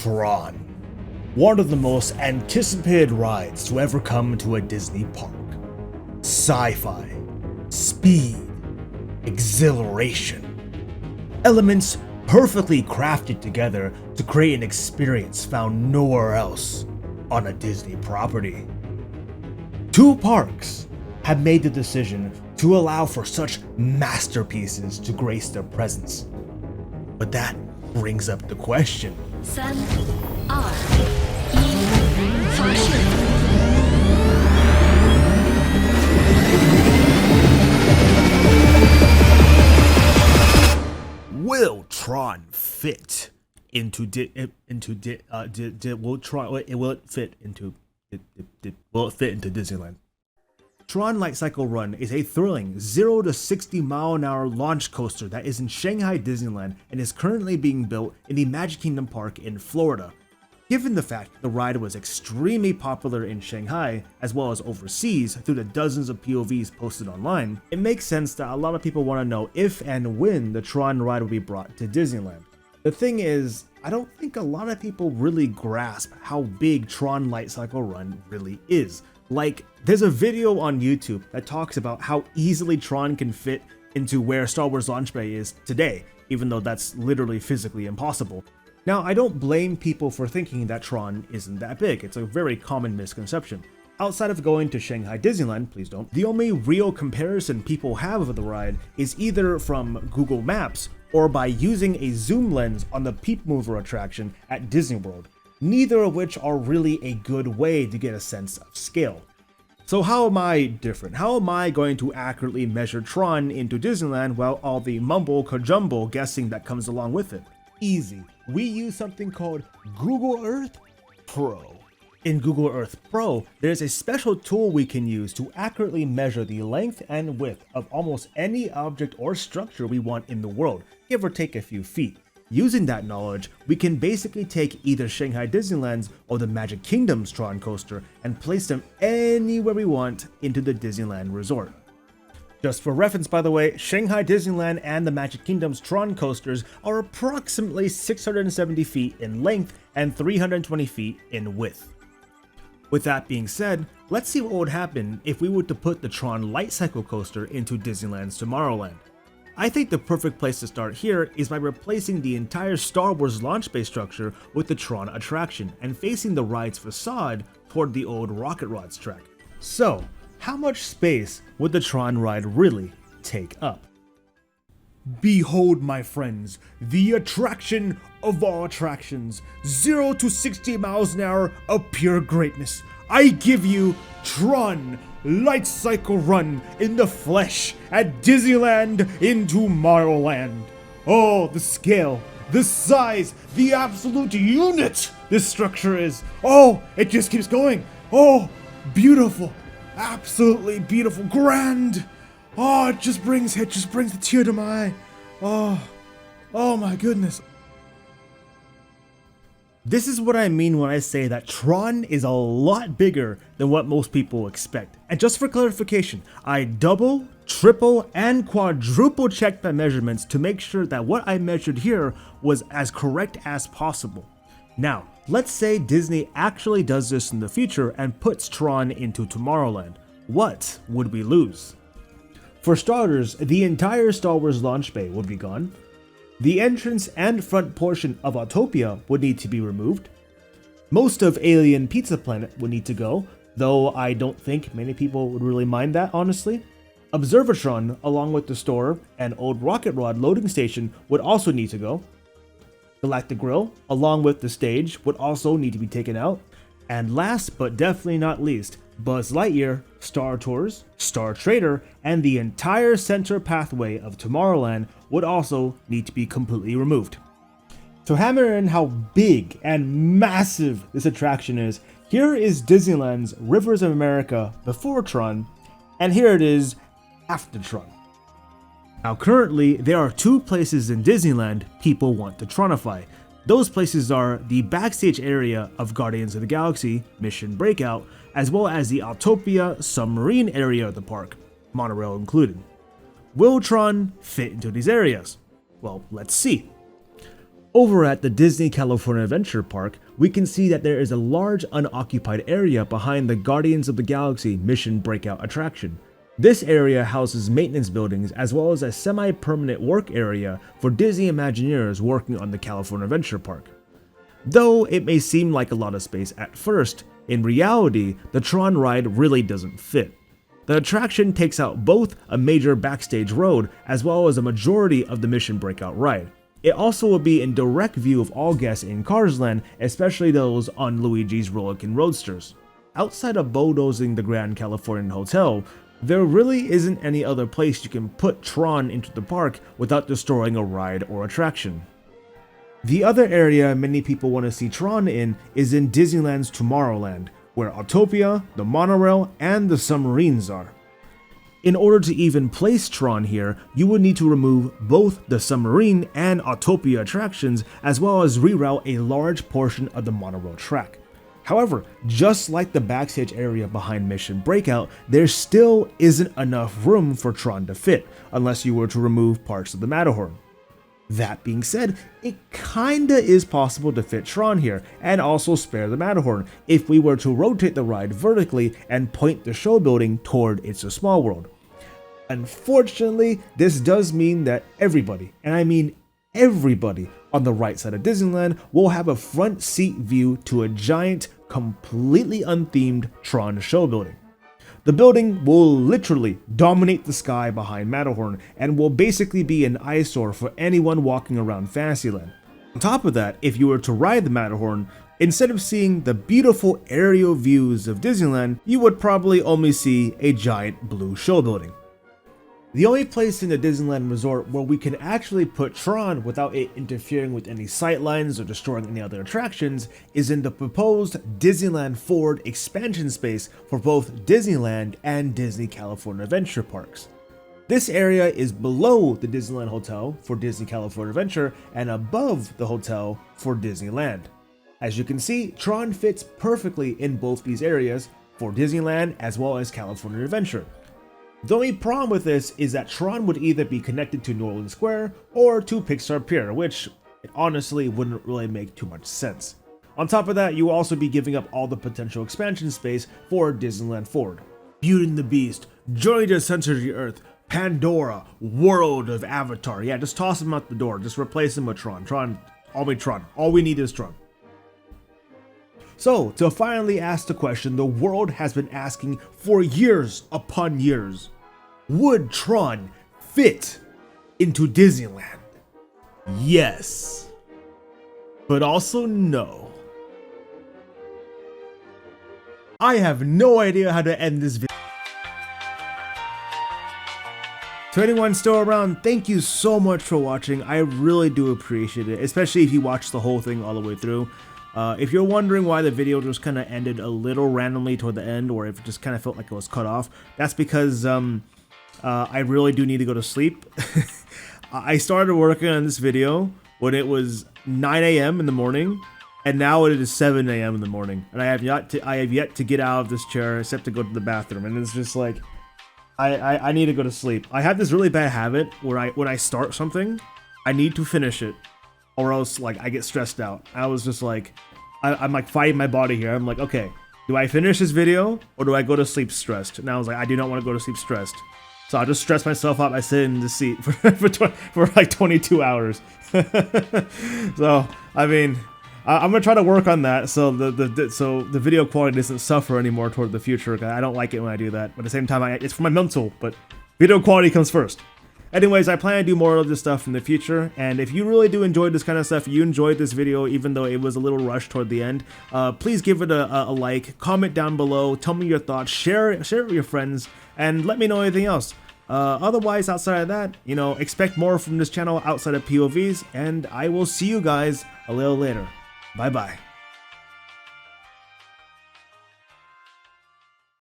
Tron, one of the most anticipated rides to ever come to a Disney park. Sci-fi, speed, exhilaration, elements perfectly crafted together to create an experience found nowhere else on a Disney property. Two parks have made the decision to allow for such masterpieces to grace their presence. But that brings up the question. 3、2、1，发射。Will Tron fit into Disneyland? Tron Lightcyle Run is a thrilling 0 to 60 mile/hour launch coaster that is in Shanghai Disneyland and is currently being built in the Magic Kingdom Park in Florida. Given the fact the ride was extremely popular in Shanghai as well as overseas through the dozens of POVs posted online, it makes sense that a lot of people want to know if and when the Tron ride will be brought to Disneyland. The thing is, I don't think a lot of people really grasp how big Tron Lightcyle Run really is. Like, there's a video on YouTube that talks about how easily Tron can fit into where Star Wars Launch Bay is today, even though that's literally physically impossible. Now, I don't blame people for thinking that Tron isn't that big. It's a very common misconception. Outside of going to Shanghai Disneyland, please don't, the only real comparison people have of the ride is either from Google Maps or by using a zoom lens on the Peep Mover attraction at Disney World, neither of which are really a good way to get a sense of scale. So how am I different? How am I going to accurately measure Tron into Disneyland while all the mumble kajumble guessing that comes along with it? Easy. We use something called Google Earth Pro. In Google Earth Pro, there's a special tool we can use to accurately measure the length and width of almost any object or structure we want in the world, give or take a few feet. Using that knowledge, we can basically take either Shanghai Disneyland's or the Magic Kingdom's Tron coaster and place them anywhere we want into the Disneyland Resort. Just for reference, by the way, Shanghai Disneyland and the Magic Kingdom's Tron coasters are approximately 670 feet in length and 320 feet in width. With that being said, let's see what would happen if we were to put the Tron Lightcyle coaster into Disneyland's Tomorrowland. I think the perfect place to start here is by replacing the entire Star Wars Launch Bay structure with the Tron attraction and facing the ride's facade toward the old Rocket Rods track. So, how much space would the Tron ride really take up? Behold, my friends, the attraction of all attractions, 0 to 60 miles an hour of pure greatness. I give you Tron Lightcyle Run in the flesh at Disneyland in Tomorrowland. Oh, the scale, the size, the absolute unit this structure is. Oh, it just keeps going. Oh, beautiful, absolutely beautiful, grand. Oh, it just brings the tear to my eye. Oh my goodness. This is what I mean when I say that Tron is a lot bigger than what most people expect. And just for clarification, I double, triple, and quadruple checked my measurements to make sure that what I measured here was as correct as possible. Now, let's say Disney actually does this in the future and puts Tron into Tomorrowland. What would we lose? For starters, the entire Star Wars Launch Bay would be gone. The entrance and front portion of Autopia would need to be removed. Most of Alien Pizza Planet would need to go, though I don't think many people would really mind that, honestly. Observatron, along with the store and old Rocket Rod loading station, would also need to go. Galactic Grill, along with the stage, would also need to be taken out. And last but definitely not least, Buzz Lightyear, Star Tours, Star Trader, and the entire center pathway of Tomorrowland would also need to be completely removed. To hammer in how big and massive this attraction is, here is Disneyland's Rivers of America before Tron, and here it is after Tron. Now currently, there are two places in Disneyland people want to Tronify. Those places are the backstage area of Guardians of the Galaxy Mission Breakout, as well as the Autopia submarine area of the park, monorail included. Will Tron fit into these areas? Well, let's see. Over at the Disney California Adventure Park, we can see that there is a large unoccupied area behind the Guardians of the Galaxy Mission Breakout attraction. This area houses maintenance buildings as well as a semi-permanent work area for Disney Imagineers working on the California Adventure Park. Though it may seem like a lot of space at first, in reality, the Tron ride really doesn't fit. The attraction takes out both a major backstage road as well as a majority of the Mission Breakout ride. It also will be in direct view of all guests in Cars Land, especially those on Luigi's Rollickin' Roadsters. Outside of bulldozing the Grand Californian Hotel, there really isn't any other place you can put Tron into the park without destroying a ride or attraction. The other area many people want to see Tron in is in Disneyland's Tomorrowland, where Autopia, the monorail, and the submarines are. In order to even place Tron here, you would need to remove both the submarine and Autopia attractions as well as reroute a large portion of the monorail track. However, just like the backstage area behind Mission Breakout, there still isn't enough room for Tron to fit, unless you were to remove parts of the Matterhorn. That being said, it kinda is possible to fit Tron here, and also spare the Matterhorn, if we were to rotate the ride vertically and point the show building toward It's a Small World. Unfortunately, this does mean that everybody, and I mean everybody, on the right side of Disneyland will have a front seat view to a giant, completely unthemed Tron show building. The building will literally dominate the sky behind Matterhorn and will basically be an eyesore for anyone walking around Fantasyland. On top of that, if you were to ride the Matterhorn, instead of seeing the beautiful aerial views of Disneyland, you would probably only see a giant blue show building. The only place in the Disneyland Resort where we can actually put Tron without it interfering with any sightlines or destroying any other attractions is in the proposed Disneyland Forward expansion space for both Disneyland and Disney California Adventure parks. This area is below the Disneyland Hotel for Disney California Adventure and above the hotel for Disneyland. As you can see, Tron fits perfectly in both these areas for Disneyland as well as California Adventure. The only problem with this is that Tron would either be connected to Norland Square or to Pixar Pier, which honestly wouldn't really make too much sense. On top of that, you will also be giving up all the potential expansion space for Disneyland Forward. Beauty and the Beast, Journey to the Center of the Earth, Pandora, World of Avatar. Yeah, just toss them out the door. Just replace them with Tron. Tron. All we need is Tron. So, to finally ask the question the world has been asking for years upon years, would Tron fit into Disneyland? Yes, but also no. I have no idea how to end this video. To anyone still around, thank you so much for watching. I really do appreciate it, especially if you watched the whole thing all the way through. If you're wondering why the video just kind of ended a little randomly toward the end, or if it just kind of felt like it was cut off, that's because I really do need to go to sleep. I started working on this video when it was 9 a.m. in the morning, and now it is 7 a.m. in the morning, and I have yet to get out of this chair except to go to the bathroom, and it's just like I need to go to sleep. I have this really bad habit where when I start something, I need to finish it, or else like I get stressed out. I was just like, I'm like fighting my body here. I'm like, okay, do I finish this video or do I go to sleep stressed? And I was like, I do not want to go to sleep stressed. So I'll just stress myself out by sitting in the seat for like 22 hours. So, I mean, I'm gonna try to work on that so the video quality doesn't suffer anymore toward the future. I don't like it when I do that, but at the same time, it's for my mental, but video quality comes first. Anyways, I plan to do more of this stuff in the future, and if you really do enjoy this kind of stuff, you enjoyed this video even though it was a little rushed toward the end, please give it a like, comment down below, tell me your thoughts, share it with your friends, and let me know anything else. Otherwise, outside of that, you know, expect more from this channel outside of POVs, and I will see you guys a little later. Bye bye.